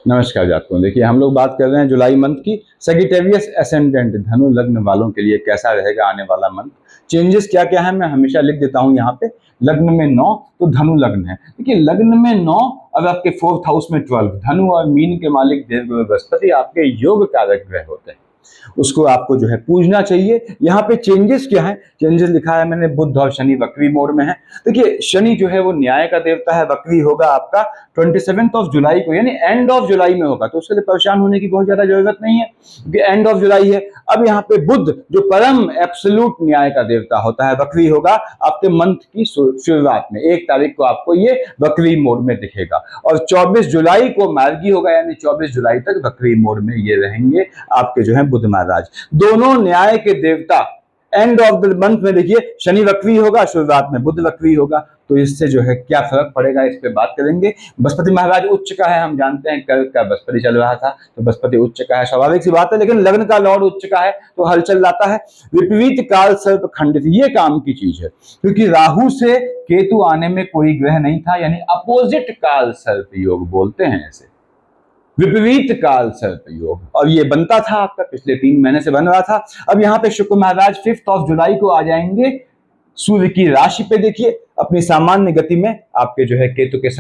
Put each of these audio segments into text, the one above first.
नमस्कार जातकों, देखिए हम लोग बात कर रहे हैं जुलाई मंथ की। सेजिटेरियस एसेंडेंट धनु लग्न वालों के लिए कैसा रहेगा आने वाला मंथ, चेंजेस क्या क्या है मैं हमेशा लिख देता हूं यहाँ पे। लग्न में 9 तो धनु लग्न है। देखिए लग्न में 9 अब आपके 4th हाउस में 12, धनु और मीन के मालिक देवगुरु बृहस्पति आपके योग कारक ग्रह होते हैं, उसको आपको जो है पूजना चाहिए। यहाँ पे चेंजेस क्या है, चेंजेस लिखा है मैंने, बुध और शनि वक्री मोड में है। देखिए शनि जो है वो न्याय का देवता है, वक्री होगा आपका 27 जुलाई को, यानी एंड ऑफ जुलाई में होगा, तो उसके लिए परेशान होने की बहुत ज्यादा जरूरत नहीं है क्योंकि एंड ऑफ जुलाई है। अब यहाँ पे बुध जो परम एब्सोल्यूट न्याय का देवता होता है, वक्री होगा आपके मंथ की शुरुआत में 1 तारीख को आपको ये वक्री मोड में दिखेगा, और 24 जुलाई को मार्गी होगा, यानी 24 जुलाई तक वक्री मोड में ये रहेंगे आपके जो है बुध महाराज। दोनों न्याय के देवता एंड ऑफ द मंथ में देखिए शनि वक्री होगा, शुरुआत में बुध वक्री होगा, तो इससे जो है क्या फर्क पड़ेगा इस पे बात करेंगे। बृहस्पति महाराज उच्च का है, हम जानते हैं कल का बृहस्पति चल रहा था तो बृहस्पति उच्च का है, स्वाभाविक सी बात है, लेकिन लग्न का लॉर्ड उच्च का है तो हलचल लाता है। विपरीत काल सर्प खंडित, ये काम की चीज है क्योंकि राहु से केतु आने में कोई ग्रह नहीं था, यानी अपोजिट काल सर्प योग बोलते हैं ऐसे, विपरीत काल सर्प योग, और ये बनता था आपका पिछले 3 महीने से बन रहा था। अब यहाँ पे शुक्र महाराज 5 जुलाई को आ जाएंगे सूर्य की राशि पे। देखिए अपनी सामान्य गति में आपके जो है केतु के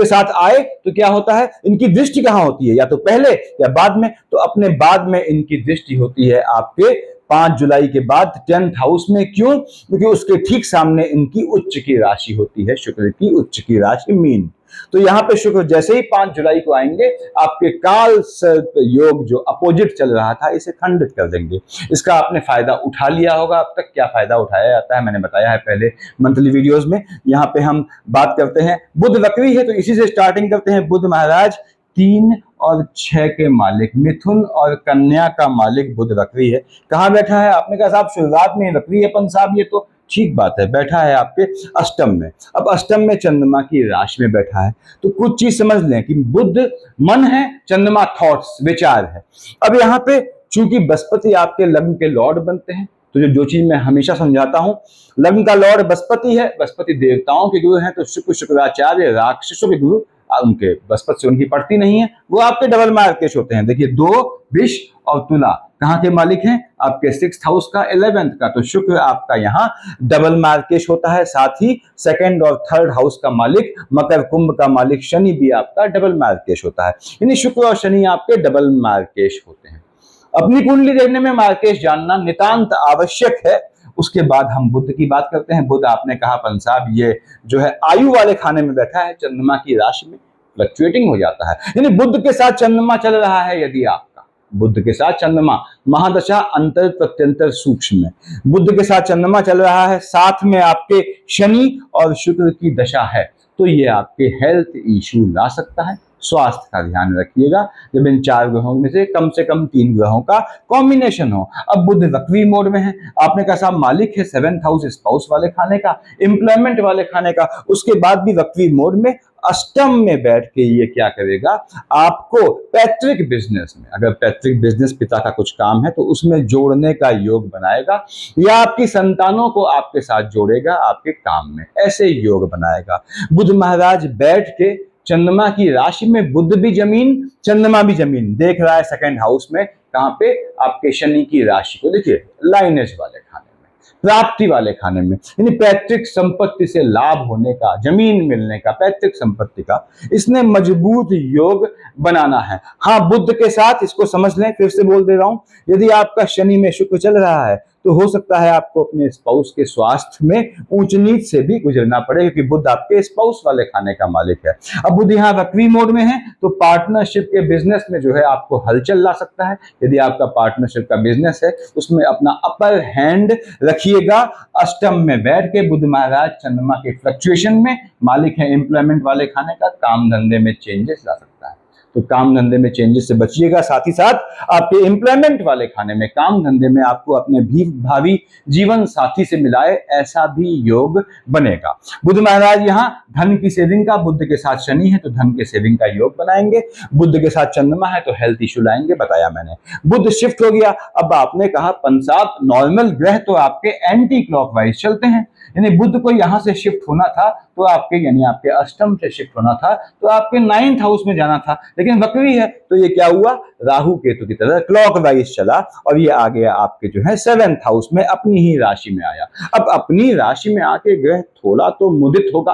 साथ आए तो क्या होता है, इनकी दृष्टि कहाँ होती है, या तो पहले या बाद में, तो अपने बाद में इनकी दृष्टि होती है आपके 5 जुलाई के बाद 10th हाउस में। क्यों? क्योंकि उसके ठीक सामने इनकी उच्च की राशि होती है, शुक्र की उच्च की राशि मीन। तो यहाँ पे शुक्र जैसे ही 5 जुलाई को आएंगे आपके काल सर्प योग जो अपोजिट चल रहा था इसे खंडित कर देंगे। इसका आपने फायदा उठा लिया होगा। अब तक क्या फायदा उठाया जाता है मैंने बताया है पहले मंथली वीडियोस में। यहाँ पे हम बात करते हैं, बुध वक्री है तो इसी से स्टार्टिंग करते हैं। बुध महाराज 3 और 6 के मालिक, मिथुन और कन्या का मालिक बुध वक्री है। कहाँ बैठा है? आपने कहा साहब शुरुआत में वक्री है अपन साहब, ये तो ठीक बात है, बैठा है आपके अष्टम में। अब अष्टम में चंद्रमा की राशि में बैठा है, तो कुछ चीज समझ लें कि बुध मन है, चंद्रमा थॉट्स विचार है। अब यहाँ पे चूंकि बृहस्पति आपके लग्न के लॉर्ड बनते हैं, तो जो चीज मैं हमेशा समझाता हूं, लग्न का लॉर्ड बृहस्पति है, बृहस्पति देवताओं के गुरु हैं, तो शुक्राचार्य राक्षसों के गुरु, उनके बृहस्पति से उनकी पड़ती नहीं है, वो आपके डबल मार्केश होते हैं। देखिए 2 विष और तुला कहाँ के मालिक हैं? आपके 6th हाउस का, 11th का, तो शुक्र आपका यहाँ डबल मार्केश होता है। साथ ही 2nd और 3rd हाउस का मालिक, मकर कुंभ का मालिक शनि भी आपका डबल मार्केश होता है, यानी शुक्र और शनि आपके डबल मार्केश होते हैं। अपनी कुंडली देखने में मार्केश जानना नितांत आवश्यक है। उसके बाद हम बुध की बात करते हैं। बुध आपने कहा पंसाब ये जो है आयु वाले खाने में बैठा है, चंद्रमा की राशि में फ्लक्चुएटिंग हो जाता है, यानी बुध के साथ चंद्रमा चल रहा है। यदि आपका बुध के साथ चंद्रमा महादशा अंतर प्रत्यंतर सूक्ष्म में बुध के साथ चंद्रमा चल रहा है, साथ में आपके शनि और शुक्र की दशा है, तो ये आपके हेल्थ इश्यू ला सकता है। स्वास्थ्य का ध्यान रखिएगा जब इन 4 ग्रहों में से कम 3 ग्रहों का कॉम्बिनेशन हो। अब बुध वक्री मोड में है, आपने कहा साहब मालिक है 7th हाउस स्पाउस वाले खाने का, एम्प्लॉयमेंट वाले खाने का, उसके बाद भी वक्री मोड में अष्टम में बैठ के ये क्या करेगा, आपको पैतृक बिजनेस में, अगर पैतृक बिजनेस पिता का कुछ काम है तो उसमें जोड़ने का योग बनाएगा, या आपकी संतानों को आपके साथ जोड़ेगा आपके काम में, ऐसे योग बनाएगा। बुध महाराज बैठ के चंद्रमा की राशि में, बुध भी जमीन चंद्रमा भी जमीन देख रहा है 2nd हाउस में, कहां पे? आपके शनि की राशि को। देखिए लाइनेज वाले खाने में, प्राप्ति वाले खाने में, यानी पैतृक संपत्ति से लाभ होने का, जमीन मिलने का, पैतृक संपत्ति का, इसने मजबूत योग बनाना है। हाँ बुध के साथ, इसको समझ लें, फिर से बोल दे रहा हूं, यदि आपका शनि में शुक्र चल रहा है तो हो सकता है आपको अपने स्पाउस के स्वास्थ्य में ऊंच नीच से भी गुजरना पड़े, क्योंकि बुध आपके स्पाउस वाले खाने का मालिक है। अब बुध यहाँ वक्री मोड में है तो पार्टनरशिप के बिजनेस में जो है आपको हलचल ला सकता है। यदि आपका पार्टनरशिप का बिजनेस है उसमें अपना अपर हैंड रखिएगा। अष्टम में बैठ के बुध महाराज चंद्रमा के फ्लक्चुएशन में मालिक है एम्प्लॉयमेंट वाले खाने का, काम धंधे में चेंजेस ला सकता है, तो काम धंधे में चेंजेस से बचिएगा। साथ ही साथ आपके एम्प्लॉयमेंट वाले खाने में, काम धंधे में आपको अपने भावी जीवन साथी से मिलाए, ऐसा भी योग बनेगा। बुध महाराज यहाँ धन की सेविंग का, बुध के साथ शनि है तो धन के सेविंग का योग बनाएंगे, बुध के साथ चंद्रमा है तो हेल्थ इश्यू लाएंगे, बताया मैंने। बुध शिफ्ट हो गया। अब आपने कहा पंसाब नॉर्मल ग्रह तो आपके एंटी क्लॉकवाइज चलते हैं, यानी बुध को यहां से शिफ्ट होना था तो आपके, यानी आपके अष्टम से शिफ्ट होना था तो आपके 9th हाउस में जाना था, लेकिन वक्री है तो ये क्या हुआ, राहु केतु की तरह क्लॉकवाइज चला और ये आ गया आपके जो है 7th हाउस में, अपनी ही राशि में आया। अब अपनी राशि में आके ग्रह थोड़ा तो मुदित होगा,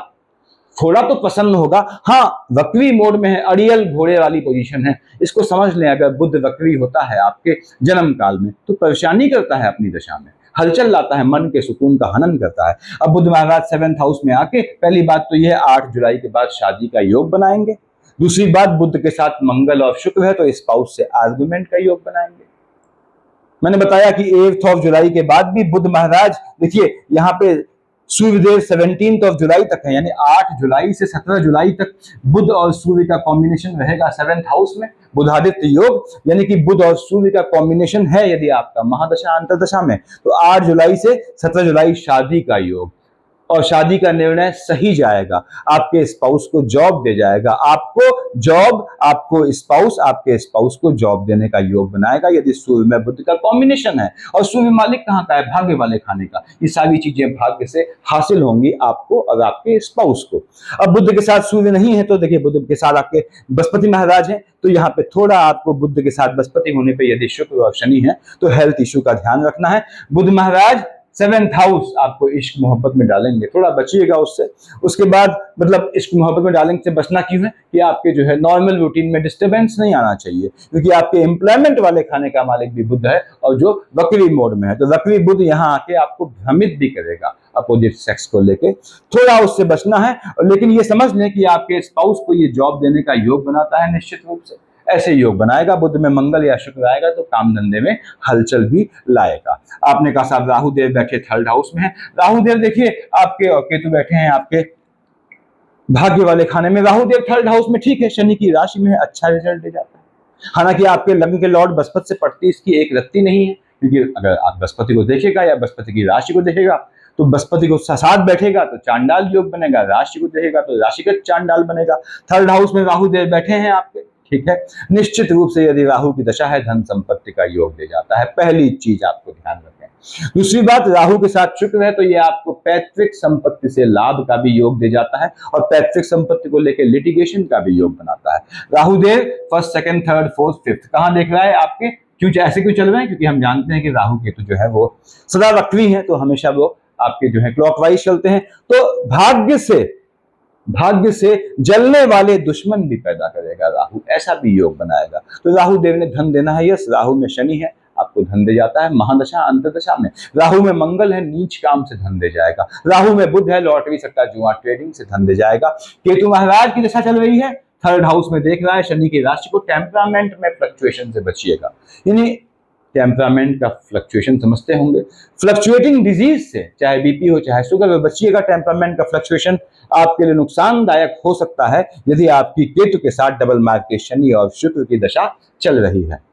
थोड़ा तो प्रसन्न होगा। हाँ, वक्री मोड में है, अड़ियल घोड़े वाली पोजीशन है, इसको समझ लें। अगर बुध वक्री होता है आपके जन्म काल में तो परेशानी करता है अपनी दशा में, हलचल लाता है, मन के सुकून का हनन करता है। अब बुध महाराज 7th हाउस में आके पहली बात तो यह 8 जुलाई के बाद शादी का योग बनाएंगे। दूसरी बात, बुध के साथ मंगल और शुक्र है तो स्पाउस से आर्गुमेंट का योग बनाएंगे। मैंने बताया कि 8 जुलाई के बाद भी बुध महाराज, देखिए यहाँ पे सूर्यदेव 17 जुलाई तक है, यानी 8 जुलाई से 17 जुलाई तक बुध और सूर्य का कॉम्बिनेशन रहेगा 7th हाउस में, बुधादित्य योग, यानी कि बुध और सूर्य का कॉम्बिनेशन है यदि आपका महादशा अंतरदशा में, तो 8 जुलाई से 17 जुलाई शादी का योग, और शादी का निर्णय सही जाएगा, आपके स्पाउस को जॉब दे जाएगा, आपको जॉब, आपको स्पाउस, आपके स्पाउस को जॉब देने का योग बनाएगा यदि सूर्य में बुध का कॉम्बिनेशन है। और सूर्य मालिक कहाँ का है, भाग्य वाले खाने का। ये सारी चीजें भाग्य से हासिल होंगी आपको और आपके स्पाउस को। अब बुध के साथ सूर्य नहीं है तो देखिए बुध के साथ आपके बृहस्पति महाराज हैं, तो यहाँ पे थोड़ा आपको बुध के साथ बृहस्पति होने पे यदि शुक्र और शनि है तो हेल्थ इश्यू का ध्यान रखना है। बुध महाराज 7th हाउस आपको इश्क मोहब्बत में डालेंगे, थोड़ा बचिएगा उससे। उसके बाद मतलब इश्क मोहब्बत में डालेंगे से बचना क्यों है कि आपके जो है नॉर्मल रूटीन में डिस्टर्बेंस नहीं आना चाहिए, क्योंकि आपके एम्प्लॉयमेंट वाले खाने का मालिक भी बुध है और जो वक्री मोड में है, तो वक्री बुध यहाँ आके आपको भ्रमित भी करेगा अपोजिट सेक्स को लेके, थोड़ा उससे बचना है। लेकिन ये समझ लें कि आपके स्पाउस को ये जॉब देने का योग बनाता है निश्चित रूप से, ऐसे योग बनाएगा। बुध में मंगल या शुक्र आएगा तो काम धंधे में हलचल भी लाएगा। आपने कहा साहब राहु देव बैठे 3rd हाउस में है, राहु देव देखिए आपके, और केतु बैठे हैं आपके भाग्य वाले खाने में। राहु देव 3rd हाउस में ठीक है, शनि की राशि में है, अच्छा रिजल्ट दे जाता है। हालांकि आपके लग्न के लॉर्ड बृहस्पति से पड़ती इसकी एक रत्ती नहीं है, क्योंकि अगर आप बृहस्पति को देखेगा या बृहस्पति की राशि को देखेगा तो बृहस्पति को साथ बैठेगा तो चांडाल योग बनेगा, राशि को देखेगा तो राशिगत चांडाल बनेगा। 3rd हाउस में राहु देव बैठे हैं आपके, ठीक है। निश्चित रूप से यदि राहु की दशा है धन संपत्ति का योग दे जाता है, पहली चीज आपको ध्यान रखें। दूसरी बात, राहु के साथ शुक्र है तो ये आपको पैतृक संपत्ति से लाभ का भी योग दे जाता है और पैतृक संपत्ति को लेकर लिटिगेशन का भी योग बनाता है। राहु देव 1st 2nd 3rd 4th 5th कहां देख रहा है आपके, क्यों ऐसे क्यों चल रहे हैं, क्योंकि हम जानते हैं कि राहु केतु जो है वो सदा वक्री है, तो हमेशा वो आपके जो है क्लॉकवाइज चलते हैं। तो भाग्य से जलने वाले दुश्मन भी पैदा करेगा राहु, ऐसा भी योग बनाएगा। तो राहु देव ने धन देना है, यस, राहु में शनि है, आपको धन दे जाता है महादशा अंतरदशा में। राहु में मंगल है, नीच काम से धन दे जाएगा। राहु में बुध है, लॉटरी सट्टा जुआ ट्रेडिंग से धन दे जाएगा। केतु महाराज की दशा चल रही है, 3rd हाउस में देख रहा है शनि की राशि को, टेम्परामेंट में फ्लक्चुएशन से बचिएगा। यानी टेम्परामेंट का फ्लक्चुएशन समझते होंगे, फ्लक्चुएटिंग डिजीज से, चाहे बीपी हो चाहे शुगर हो, बचिएगा। टेम्परामेंट का फ्लक्चुएशन आपके लिए नुकसानदायक हो सकता है यदि आपकी केतु के साथ डबल मार्क के शनि और शुक्र की दशा चल रही है।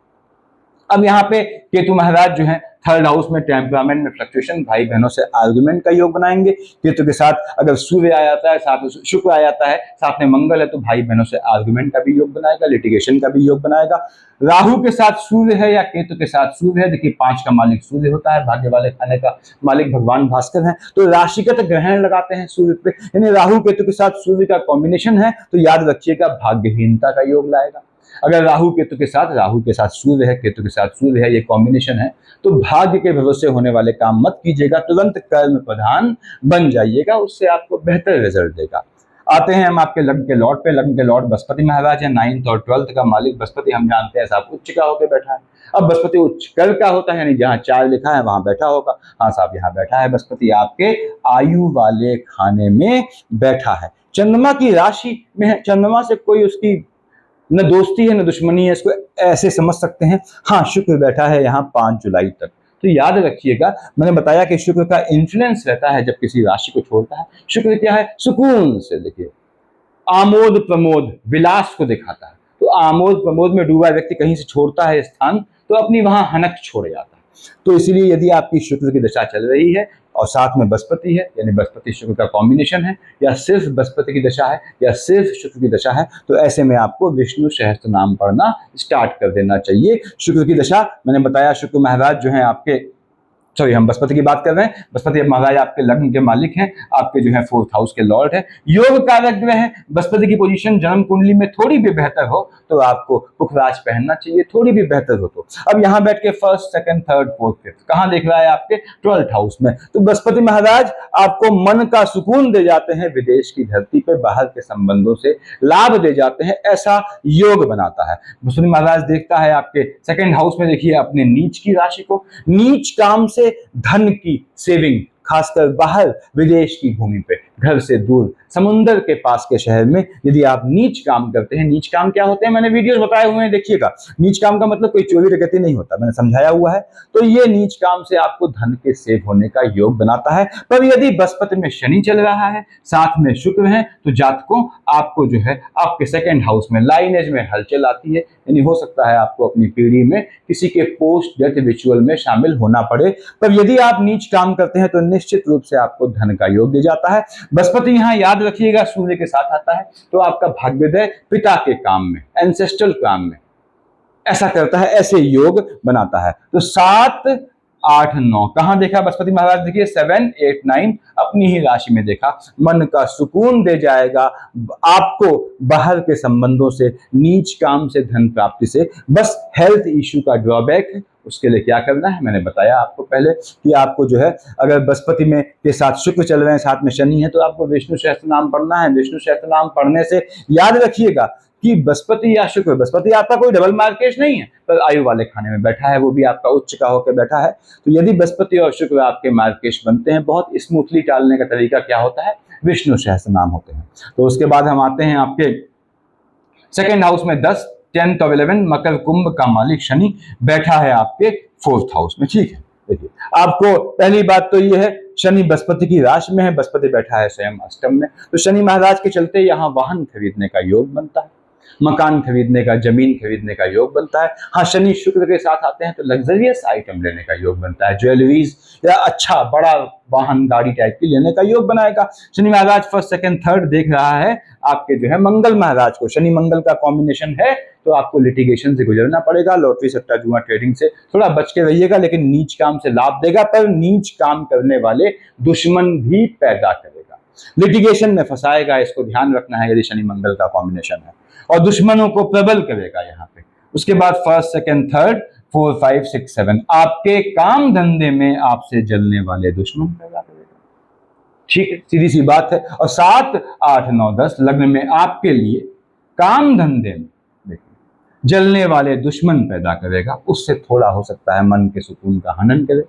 अब यहाँ पे केतु महाराज जो है 3rd हाउस में टेम्परामेंट में फ्लक्चुएशन, भाई बहनों से आर्गुमेंट का योग बनाएंगे। केतु के साथ अगर सूर्य आ जाता है, साथ में शुक्र आ जाता है, साथ में मंगल है, तो भाई बहनों से आर्गुमेंट का भी योग बनाएगा, लिटिगेशन का भी योग बनाएगा। राहु के साथ सूर्य है या केतु के साथ सूर्य है, देखिए 5 का मालिक सूर्य होता है, भाग्य वाले खाने का मालिक भगवान भास्कर है, तो राशिगत ग्रहण लगाते हैं सूर्य पे, यानी राहु केतु के साथ सूर्य का कॉम्बिनेशन है, तो याद रखिएगा भाग्यहीनता का योग लाएगा। अगर राहु केतु के साथ सूर्य है, केतु के साथ सूर्य है, ये कॉम्बिनेशन है, तो भाग्य के भरोसे होने वाले काम मत कीजिएगा, तुरंत कर्म प्रधान बन जाइएगा, उससे आपको बेहतर रिजल्ट देगा। आते हैं हम आपके लग्न के लॉर्ड पे। लग्न के लॉर्ड बृहस्पति महाराज है, 9th और 12th का मालिक बृहस्पति हम जानते हैं साहब उच्च का होकर बैठा है। अब बृहस्पति उच्च कर का होता है, यानी जहां 4 लिखा है वहां बैठा होगा। हाँ साहब, यहाँ बैठा है बृहस्पति, आपके आयु वाले खाने में बैठा है, चंद्रमा की राशि में है। चंद्रमा से कोई उसकी न दोस्ती है न दुश्मनी है, इसको ऐसे समझ सकते हैं। हाँ, शुक्र बैठा है यहाँ 5 जुलाई तक, तो याद रखिएगा, मैंने बताया कि शुक्र का इन्फ्लुएंस रहता है जब किसी राशि को छोड़ता है। शुक्र क्या है, सुकून से, देखिए आमोद प्रमोद विलास को दिखाता है, तो आमोद प्रमोद में डूबा व्यक्ति कहीं से छोड़ता है स्थान तो अपनी वहां हनक छोड़ जाता है। तो इसलिए यदि आपकी शुक्र की दशा चल रही है और साथ में बृहस्पति है, यानी बृहस्पति शुक्र का कॉम्बिनेशन है, या सिर्फ बृहस्पति की दशा है या सिर्फ शुक्र की दशा है, तो ऐसे में आपको विष्णु सहस्त्र नाम पढ़ना स्टार्ट कर देना चाहिए। शुक्र की दशा मैंने बताया, शुक्र महाराज जो है आपके सॉरी, हम बृहस्पति की बात कर रहे हैं। बृहस्पति महाराज आपके लग्न के मालिक हैं, आपके जो है 4th हाउस के लॉर्ड है, योग कारक ग्रह है। बृहस्पति की पोजीशन जन्म कुंडली में थोड़ी भी बेहतर हो तो आपको पुखराज पहनना चाहिए, थोड़ी भी बेहतर हो तो। अब यहां बैठ के 1st, 2nd, 3rd, 4th, 5th कहां देख रहा है? आपके 12th हाउस में। तो बृहस्पति महाराज आपको मन का सुकून दे जाते हैं, विदेश की धरती पर बाहर के संबंधों से लाभ दे जाते हैं, ऐसा योग बनाता है। बृहस्पति महाराज देखता है आपके 2nd हाउस में, देखिए अपने नीच की राशि को। नीच काम से धन की सेविंग, खासकर बाहर विदेश की भूमि पे, घर से दूर, समुद्र के पास के शहर में यदि आप नीच काम करते हैं। नीच काम क्या होते हैं मैंने वीडियोस बताए हुए हैं, देखिएगा। नीच काम का मतलब कोई चोरी डकैती नहीं होता, मैंने समझाया हुआ है। तो ये नीच काम से आपको धन के सेव होने का योग बनाता है। पर यदि बृहस्पति में शनि चल रहा है, साथ में शुक्र है, तो जातकों आपको जो है आपके 2nd हाउस में लाइनेज में हलचल आती है, यानी हो सकता है आपको अपनी पीढ़ी में किसी के पोस्ट डेथ रिचुअल में शामिल होना पड़े। पर यदि आप नीच काम करते हैं तो निश्चित रूप से आपको धन का योग दे जाता है। बृहस्पति यहां याद रखिएगा सूर्य के साथ आता है, तो आपका भाग्योदय पिता के काम में, एंसेस्ट्रल काम में ऐसा करता है, ऐसे योग बनाता है। तो 7, 8, 9 कहां देखा बृहस्पति महाराज? देखिए 7, 8, 9 अपनी ही राशि में देखा। मन का सुकून दे जाएगा आपको बाहर के संबंधों से, नीच काम से, धन प्राप्ति से। बस हेल्थ इश्यू का ड्रॉबैक है, उसके लिए क्या करना है मैंने बताया आपको पहले कि आपको जो है अगर बृहस्पति में के साथ शुक्र चल रहे हैं, साथ में शनि है, तो आपको विष्णु सहस्त्र नाम पढ़ना है। विष्णु सहस्त्र नाम पढ़ने से याद रखिएगा कि बृहस्पति या शुक्र, बृहस्पति आपका कोई डबल मार्केश नहीं है, पर आयु वाले खाने में बैठा है, वो भी आपका उच्च का होकर बैठा है। तो यदि बृहस्पति और शुक्र आपके मार्केश बनते हैं, बहुत स्मूथली टालने का तरीका क्या होता है? विष्णु सहस्त्र नाम होते हैं। तो उसके बाद हम आते हैं आपके 2nd हाउस में 10, 10th और 11 मकर कुंभ का मालिक शनि बैठा है आपके 4th हाउस में। ठीक है, देखिए आपको पहली बात तो ये है, शनि बृहस्पति की राशि में है, बृहस्पति बैठा है स्वयं अष्टम में। तो शनि महाराज के चलते यहाँ वाहन खरीदने का योग बनता है, मकान खरीदने का, जमीन खरीदने का योग बनता है। हाँ, शनि शुक्र के साथ आते हैं तो लग्जरियस आइटम लेने का योग बनता है, ज्वेलरीज या अच्छा बड़ा वाहन, गाड़ी टाइप की लेने का योग बनाएगा। शनि महाराज 1st, 2nd, 3rd देख रहा है आपके जो है मंगल महाराज को। शनि मंगल का कॉम्बिनेशन है, तो आपको लिटिगेशन से गुजरना पड़ेगा, लॉटरी सट्टा जुआ ट्रेडिंग से थोड़ा बच के रहिएगा, लेकिन नीच काम से लाभ देगा, पर नीच काम करने वाले दुश्मन भी पैदा करेगा, लिटिगेशन में फंसाएगा, इसको ध्यान रखना है यदि शनि मंगल का कॉम्बिनेशन है, और दुश्मनों को प्रबल करेगा यहाँ पे। उसके बाद 1st, 2nd, 3rd, 4, 5, 6, 7 आपके काम धंधे में आपसे जलने वाले दुश्मन पैदा करेगा। ठीक है, सीधी सी बात है। और 7, 8, 9, 10 लग्न में आपके लिए काम धंधे में देखिए जलने वाले दुश्मन पैदा करेगा, उससे थोड़ा हो सकता है मन के सुकून का हनन करे।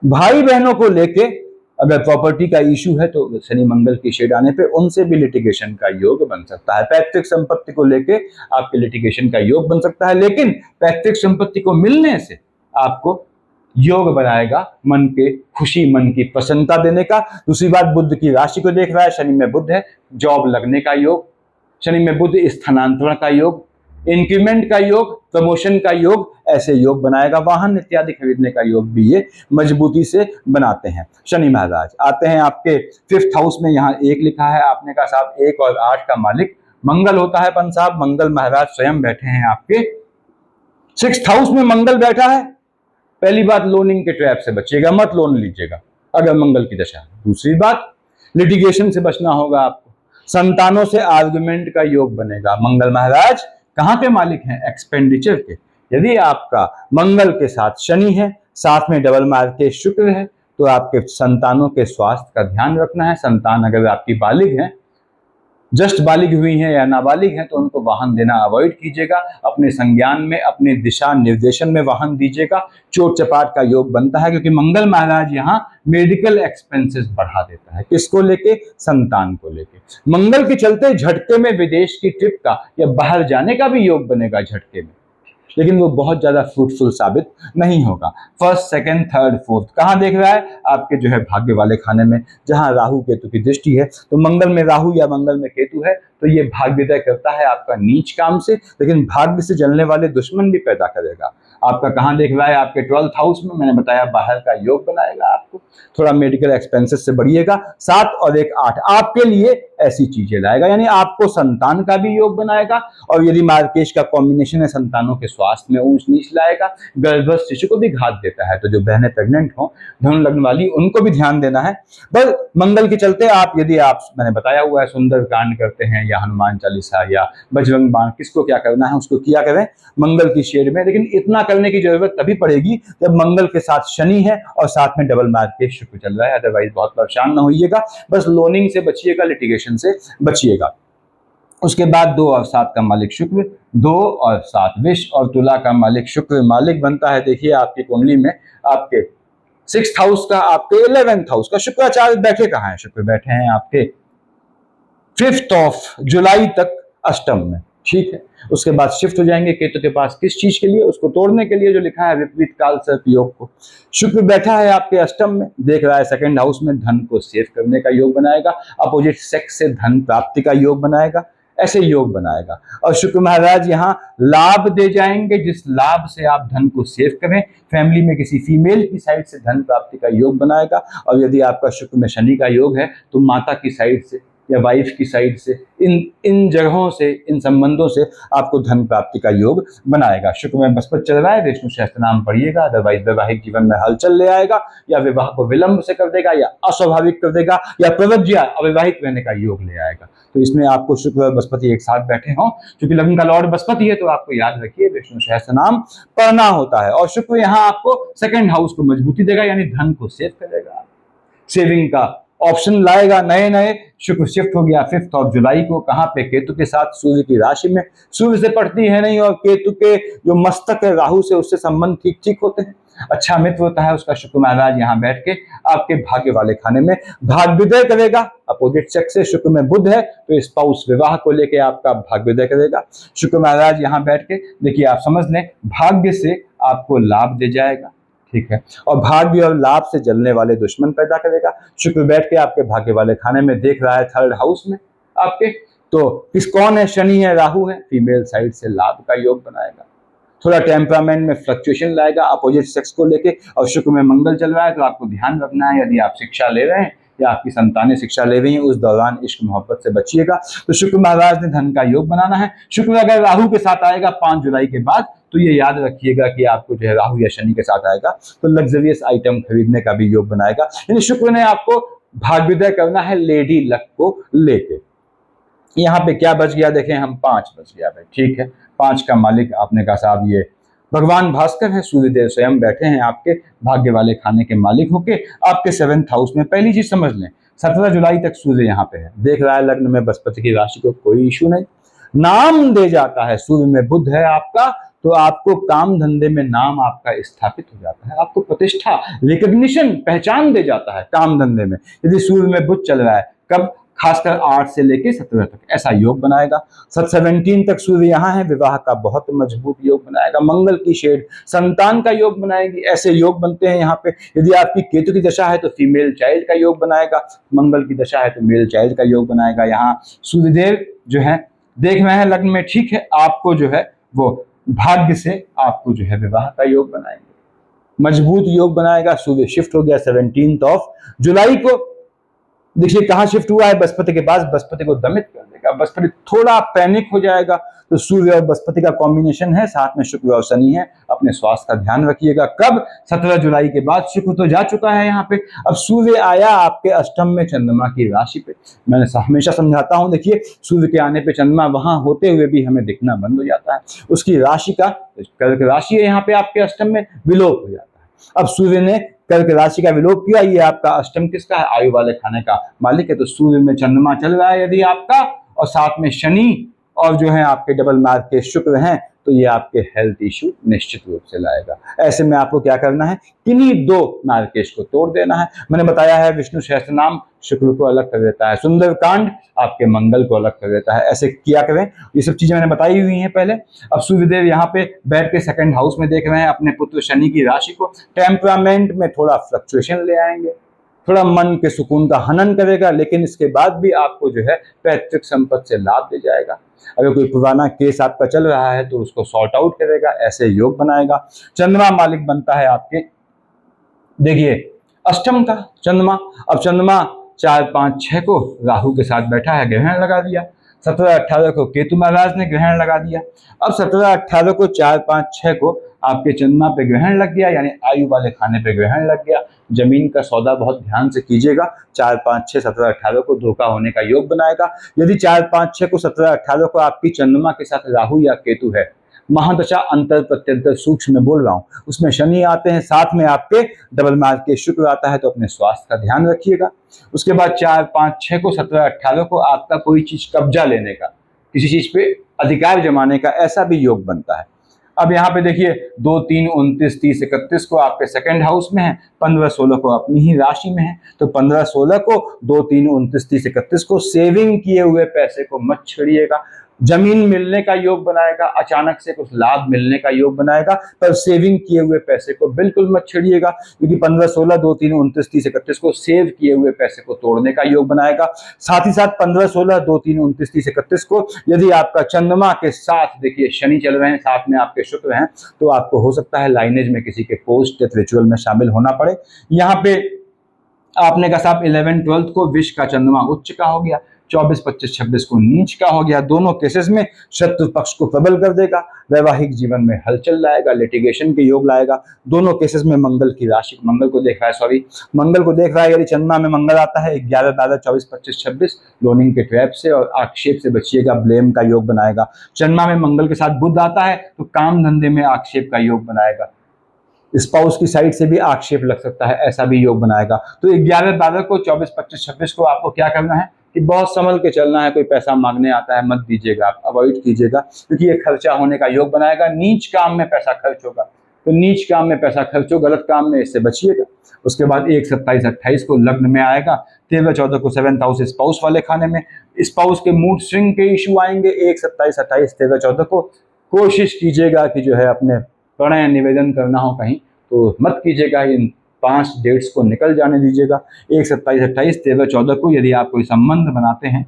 भाई बहनों को लेके अगर प्रॉपर्टी का इशू है तो शनि मंगल की शेड आने पे उनसे भी लिटिगेशन का योग बन सकता है। पैतृक संपत्ति को लेके आपके लिटिगेशन का योग बन सकता है, लेकिन पैतृक संपत्ति को मिलने से आपको योग बनाएगा मन के खुशी, मन की प्रसन्नता देने का। दूसरी बात, बुध की राशि को देख रहा है, शनि में बुध है, जॉब लगने का योग, शनि में बुध स्थानांतरण का योग, इंक्रीमेंट का योग, प्रमोशन का योग, ऐसे योग बनाएगा। वाहन इत्यादि खरीदने का योग भी ये मजबूती से बनाते हैं शनि महाराज। आते हैं आपके 5th हाउस में, यहाँ 1 लिखा है, आपने कहा साहब 1 और 8 का मालिक मंगल होता है। पंत साहब मंगल महाराज स्वयं बैठे हैं आपके 6th हाउस में, मंगल बैठा है। पहली बात, लोनिंग के ट्रैप से बचिएगा, मत लोन लीजिएगा अगर मंगल की दशा है। दूसरी बात, लिटिगेशन से बचना होगा आपको, संतानों से आर्गुमेंट का योग बनेगा। मंगल महाराज कहां के मालिक हैं? एक्सपेंडिचर के। यदि आपका मंगल के साथ शनि है, साथ में डबल मार्क के शुक्र है, तो आपके संतानों के स्वास्थ्य का ध्यान रखना है। संतान अगर आपकी बालिग है, जस्ट बालिग हुई हैं या नाबालिग हैं, तो उनको वाहन देना अवॉइड कीजिएगा। अपने संज्ञान में, अपने दिशा निर्देशन में वाहन दीजिएगा। चोट चपाट का योग बनता है, क्योंकि मंगल महाराज यहाँ मेडिकल एक्सपेंसेस बढ़ा देता है। किसको लेके? संतान को लेके। मंगल के चलते झटके में विदेश की ट्रिप का या बाहर जाने का भी योग बनेगा झटके में, लेकिन वो बहुत ज्यादा फ्रूटफुल साबित नहीं होगा। 1st, 2nd, 3rd, 4th कहां देख रहा है? आपके जो है भाग्य वाले खाने में, जहां राहु केतु की दृष्टि है। तो मंगल में राहु या मंगल में केतु है, तो ये भाग्योदय करता है आपका नीच काम से, लेकिन भाग्य से जलने वाले दुश्मन भी पैदा करेगा। आपका कहां देख रहा है? आपके 12th हाउस में। मैंने बताया बाहर का योग बनाएगा आपको, थोड़ा मेडिकल एक्सपेंसेस से बढ़िएगा। 7 और 1, 8 आपके लिए ऐसी चीजें लाएगा। यानी आपको संतान का भी योग बनाएगा, और यदि मार्केश का कॉम्बिनेशन है संतानों के स्वास्थ्य में ऊंच नीच लाएगा, गर्भस्थ शिशु को भी घात देता है। तो जो बहनें प्रेग्नेंट हो धनु लग्न वाली, उनको भी ध्यान देना है। बस मंगल के चलते आप, यदि आप, मैंने बताया हुआ है, सुंदर कांड करते हैं या हनुमान चालीसा या बजरंग बाण, किसको क्या करना है उसको किया करें मंगल की शेड में। लेकिन इतना करने की जरूरत तभी पड़ेगी जब मंगल के साथ शनि है और साथ में डबल मार्केश शुक्र चल रहा है, अदरवाइज बहुत परेशान न होइएगा। बस लोनिंग से बचिएगा, लिटिगेशन से बचिएगा। उसके बाद 2 और 7 का मालिक शुक्र, 2 और 7 विष, और तुला का मालिक शुक्र मालिक बनता है, देखिए आपकी कुंडली में आपके 6th हाउस का, आपके 11th हाउस का। शुक्राचार्य बैठे कहाँ हैं? शुक्र बैठे हैं आपके 5th ऑफ जुलाई तक अष्टम में, ठीक है। उसके बाद शिफ्ट हो जाएंगे केतु के पास, किस चीज के लिए? उसको तोड़ने के लिए, जो लिखा है विपरीत काल सर्प योग को। शुक्र बैठा है आपके अष्टम में, देख रहा है 2nd हाउस में, धन को सेव करने का योग बनाएगा, अपोजिट सेक्स से धन प्राप्ति का योग बनाएगा, ऐसे योग बनाएगा। और शुक्र महाराज यहाँ लाभ दे जाएंगे, जिस लाभ से आप धन को सेव करें। फैमिली में किसी फीमेल की साइड से धन प्राप्ति का योग बनाएगा, और यदि आपका शुक्र में शनि का योग है तो माता की साइड से या वाइफ की साइड से, इन जगहों से, इन संबंधों से आपको धन प्राप्ति का योग बनाएगा। शुक्र में बृहस्पति चल रहा है, विष्णु सहस्त्र नाम पढ़िएगा, अदरवाइज वैवाहिक जीवन में हलचल ले आएगा, या विवाह को विलंब से कर देगा, या अस्वाभाविक कर देगा, या प्रवज्या अविवाहित रहने का योग ले आएगा। तो इसमें आपको शुक्र और बृहस्पति एक साथ बैठे हों, क्योंकि लग्न का लॉर्ड बृहस्पति है, तो आपको याद रखिए विष्णु सहस्त्र नाम पढ़ना होता है। और शुक्र यहाँ आपको 2nd हाउस को मजबूती देगा, यानी धन को सेव करेगा, सेविंग का ऑप्शन लाएगा नए नए। शुक्र शिफ्ट हो गया 5th ऑफ जुलाई को, कहां पे? केतु के साथ, सूर्य की राशि में। सूर्य से पड़ती है नहीं, और केतु के जो मस्तक है राहु से, उससे संबंध ठीक ठीक होते हैं, अच्छा मित्र होता है उसका। शुक्र महाराज यहाँ बैठ के आपके भाग्य वाले खाने में भाग्योदय करेगा। अपोजिट सेक्स से शुक्र में बुध है, तो स्पाउस विवाह को लेके आपका भाग्योदय करेगा। शुक्र महाराज यहाँ बैठ के, देखिए आप समझ लें, भाग्य से आपको लाभ दे जाएगा, ठीक है, और भाग्य और लाभ से जलने वाले दुश्मन पैदा करेगा। शुक्र बैठ के आपके भाग्य वाले खाने में, देख रहा है 3rd हाउस में आपके। तो किस कौन है? शनि है, राहु है, फीमेल साइड से लाभ का योग बनाएगा, थोड़ा टेम्परामेंट में फ्लक्चुएशन लाएगा अपोजिट सेक्स को लेके। और शुक्र में मंगल चल रहा है, तो आपको ध्यान रखना है, यदि आप शिक्षा ले रहे हैं या आपकी संतानें शिक्षा ले रही हैं, उस दौरान इश्क मोहब्बत से बचिएगा। तो शुक्र महाराज ने धन का योग बनाना है। शुक्र अगर राहु के साथ आएगा 5 जुलाई के बाद, तो ये याद रखिएगा कि आपको जो है राहु या शनि के साथ आएगा तो लग्जरियस आइटम खरीदने का भी योग बनाएगा। यानी शुक्र ने आपको भाग्योदय करना है लेडी लक को लेके। यहाँ पे क्या बच गया? देखें हम 5 बच गया भाई, ठीक है। 5 का मालिक आपने कहा साहब ये भगवान भास्कर है, सूर्यदेव स्वयं बैठे हैं आपके भाग्य वाले खाने के मालिक होके आपके 7th हाउस में। पहली चीज समझ लें, 17 जुलाई तक सूर्य यहाँ पे है, देख रहा है लग्न में बृहस्पति की राशि को, कोई इशू नहीं, नाम दे जाता है। सूर्य में बुध है आपका, तो आपको काम धंधे में नाम आपका स्थापित हो जाता है, आपको प्रतिष्ठा, रिकग्निशन, पहचान दे जाता है काम धंधे में, यदि सूर्य में बुध चल रहा है। कब? खासकर 8 से लेके 17 तक ऐसा योग बनाएगा। 17 तक सूर्य यहाँ है, विवाह का बहुत मजबूत योग बनाएगा। मंगल की शेड संतान का योग बनाएगी, ऐसे योग बनते हैं यहाँ पे। यदि आपकी केतु की दशा है तो फीमेल चाइल्ड का योग बनाएगा, मंगल की दशा है तो मेल चाइल्ड का योग बनाएगा। यहाँ सूर्यदेव जो है देख रहे हैं लग्न में, ठीक है, आपको जो है वो भाग्य से आपको जो है विवाह का योग बनाएंगे, मजबूत योग बनाएगा। सूर्य शिफ्ट हो गया 17 ऑफ जुलाई को, देखिए कहां शिफ्ट हुआ है? बृहस्पति के पास, बृहस्पति को दमित कर देगा, बृहस्पति थोड़ा पैनिक हो जाएगा। तो सूर्य और बृहस्पति का कॉम्बिनेशन है, साथ में शुक्र और शनि है, अपने स्वास्थ्य का ध्यान रखिएगा। कब? 17 जुलाई के बाद। शुक्र तो जा चुका है यहाँ पे, अब सूर्य आया आपके अष्टम में चंद्रमा की राशि पे। मैंने हमेशा समझाता हूं, देखिए सूर्य के आने पे चंद्रमा वहां होते हुए भी हमें दिखना बंद हो जाता है, उसकी राशि का, कर्क राशि है यहाँ पे आपके अष्टम में, विलोप हो जाता है। अब सूर्य ने कर्क राशि का विलोप किया, ये आपका अष्टम किसका है? आयु वाले खाने का मालिक है। तो सूर्य में चंद्रमा चल रहा है यदि आपका, और साथ में शनि और जो है आपके डबल मार्क के शुक्र हैं, तो ये आपके हेल्थ इश्यू निश्चित रूप से लाएगा। ऐसे में आपको क्या करना है? किन्हीं 2 मार्केश को तोड़ देना है। मैंने बताया है विष्णु सहस्त्र नाम शुक्र को अलग कर देता है, सुंदर कांड आपके मंगल को अलग कर देता है, ऐसे किया करें। ये सब चीजें मैंने बताई हुई हैं पहले। अब सूर्यदेव यहाँ पे बैठ के 2nd हाउस में देख रहे हैं अपने पुत्र शनि की राशि को, टेम्परामेंट में थोड़ा फ्लक्चुएशन ले आएंगे, थोड़ा मन के सुकून का हनन करेगा, लेकिन इसके बाद भी आपको जो है पैतृक संपत्ति से लाभ दे जाएगा। अगर कोई पुराना केस आपका चल रहा है तो उसको सॉर्ट आउट करेगा, ऐसे योग बनाएगा। चंद्रमा मालिक बनता है आपके, देखिए अष्टम का चंद्रमा। अब चंद्रमा 4, 5, 6 को राहु के साथ बैठा है, ग्रहण लगा दिया। 17, 18 को केतु महाराज ने ग्रहण लगा दिया। अब 17, 18 को 4, 5, 6 को आपके चंद्रमा पे ग्रहण लग गया, यानी आयु वाले खाने पे ग्रहण लग गया। जमीन का सौदा बहुत ध्यान से कीजिएगा। 4, 5, 6, 17, 18 को धोखा होने का योग बनाएगा। यदि 4, 5, 6 को 17, 18 को आपकी चंद्रमा के साथ राहु या केतु है, महादशा अंतर प्रत्यंतर सूक्ष्म में बोल रहा हूं, उसमें शनि आते हैं, साथ में आपके डबल मार्क के शुक्र आता है, तो अपने स्वास्थ्य का ध्यान रखिएगा। उसके बाद 4, 5, 6 को 17, 18 को आपका कोई चीज कब्जा लेने का, किसी चीज पे अधिकार जमाने का ऐसा भी योग बनता है। अब यहाँ पे देखिए 2, 3, 29, 30, 31 को आपके सेकंड हाउस में है, 15, 16 को अपनी ही राशि में है। तो 15, 16 को 2, 3, 29, 30, 31 को सेविंग किए हुए पैसे को मत छेड़िएगा। जमीन मिलने का योग बनाएगा, अचानक से कुछ लाभ मिलने का योग बनाएगा, पर सेविंग किए हुए पैसे को बिल्कुल मत छेड़िएगा, क्योंकि 15, 16, 2, 3, 29, 30, 31 को सेव किए हुए पैसे को तोड़ने का योग बनाएगा। साथ ही साथ 15, 16, 2, 3, 29, 30, 31 को यदि आपका चंद्रमा के साथ देखिए शनि चल रहे हैं, साथ में आपके शुक्र हैं, तो आपको हो सकता है लाइनेज में किसी के पोस्ट डेथ रिचुअल में शामिल होना पड़े। यहाँ पे आपने कहा साहब 11, 12 को विष का चंद्रमा उच्च का हो गया, 24, 25, 26 को नीच का हो गया। दोनों केसेस में शत्रु पक्ष को प्रबल कर देगा, वैवाहिक जीवन में हलचल लाएगा, लिटिगेशन के योग लाएगा। दोनों केसेस में मंगल की राशि, मंगल को देख रहा है, यदि चंद्रमा में मंगल आता है 11, 12, 24, 25, 26, लोनिंग के ट्रैप से और आक्षेप से बचिएगा, ब्लेम का योग बनाएगा। चंद्रमा में मंगल के साथ बुध आता है तो काम धंधे में आक्षेप का योग बनाएगा, स्पाउस की साइड से भी आक्षेप लग सकता है, ऐसा भी योग बनाएगा। तो 11, 12 को, 24, 25, 26 को आपको क्या करना है कि बहुत संभल के चलना है। कोई पैसा मांगने आता है मत दीजिएगा, आप अवॉइड कीजिएगा, क्योंकि ये खर्चा होने का योग बनाएगा। नीच काम में पैसा खर्च होगा, तो नीच काम में पैसा खर्च हो, गलत काम में, इससे बचिएगा। उसके बाद 1, 27, 28 को लग्न में आएगा। 13, 14 को 7th हाउस स्पाउस वाले खाने में, स्पाउस के मूड स्विंग के इशू आएंगे। 1, 27, 28, 13, 14 को कोशिश कीजिएगा कि जो है अपने प्रणय निवेदन करना हो कहीं तो मत कीजिएगा, इन 5 डेट्स को निकल जाने दीजिएगा। 1, 27, 28, 13, 14 को यदि आप कोई संबंध बनाते हैं,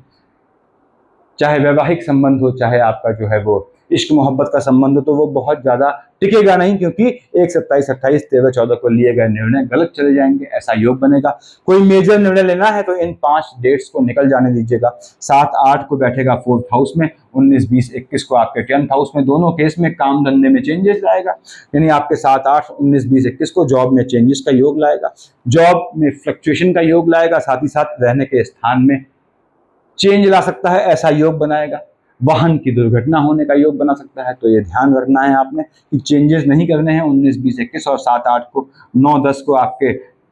चाहे वैवाहिक संबंध हो, चाहे आपका जो है वो इश्क मोहब्बत का संबंध हो, तो वो बहुत ज्यादा टिकेगा नहीं, क्योंकि 1, 27, 28, 13, 14 को लिए गए निर्णय गलत चले जाएंगे, ऐसा योग बनेगा। कोई मेजर निर्णय लेना है तो इन 5 डेट्स को निकल जाने दीजिएगा। 7, 8 को बैठेगा 4th हाउस में, 19, 20, 21 को आपके 10th हाउस में। दोनों केस में काम धंधे में चेंजेस लाएगा, यानी आपके 7, 8, 19, 20, 21 को जॉब में चेंजेस का योग लाएगा, जॉब में फ्लक्चुएशन का योग लाएगा। साथ ही साथ रहने के स्थान में चेंज ला सकता है, ऐसा योग बनाएगा। वाहन की दुर्घटना होने का योग बना सकता है, तो ये ध्यान रखना है आपने कि चेंजेस नहीं करने हैं। 19, 20, 21 और 7, 8 को, 9, 10 को आपके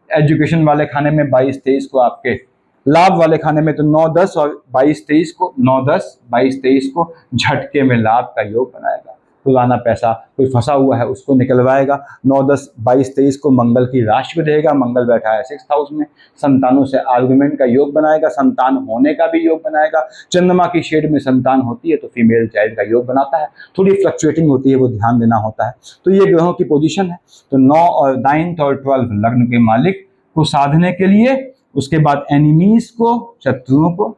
एजुकेशन वाले खाने में, 22, 23 को आपके लाभ वाले खाने में। तो 9, 10 और 22, 23 को, 9, 10, 22, 23 को झटके में लाभ का योग बनाएगा। पुराना पैसा कोई फंसा हुआ है उसको निकलवाएगा। 9, 10, 22, 23 को मंगल की राशि में रहेगा, मंगल बैठा है 6th हाउस में। संतानों से आर्गुमेंट का योग बनाएगा, संतान होने का भी योग बनाएगा। चंद्रमा की शेड में संतान होती है तो फीमेल चाइल्ड का योग बनाता है, थोड़ी फ्लक्चुएटिंग होती है, वो ध्यान देना होता है। तो ये ग्रहों की पोजीशन है। तो 9 और 9th और 12 लग्न के मालिक को साधने के लिए, उसके बाद एनिमीज को, शत्रुओं को,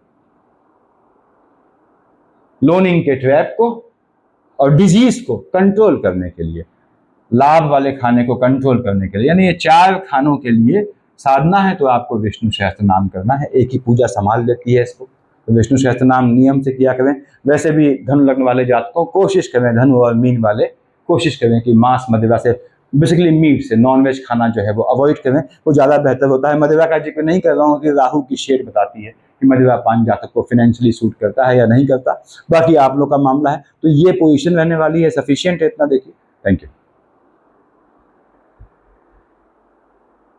लोनिंग के ट्रैप को और डिजीज को कंट्रोल करने के लिए, लाभ वाले खाने को कंट्रोल करने के लिए, यानी ये 4 खानों के लिए साधना है। तो आपको विष्णु सहस्त्र नाम करना है, एक ही पूजा संभाल लेती है इसको। तो विष्णु सहस्त्र नाम नियम से किया करें। वैसे भी धनु लग्न वाले जातकों कोशिश करें, धनु और मीन वाले कोशिश करें कि मांस मदिरा से, बेसिकली मीट से, नॉनवेज खाना जो है वो अवॉइड करें, वो ज़्यादा बेहतर होता है। मदिरा का जिक्र नहीं कर रहा हूँ कि राहु की शेड बताती है कि मदिरा पान जातक को फाइनेंशियली सूट करता है या नहीं करता, बाकी आप लोग का मामला है। तो ये पोजीशन रहने वाली है, सफिशिएंट है, इतना देखिए। Thank you.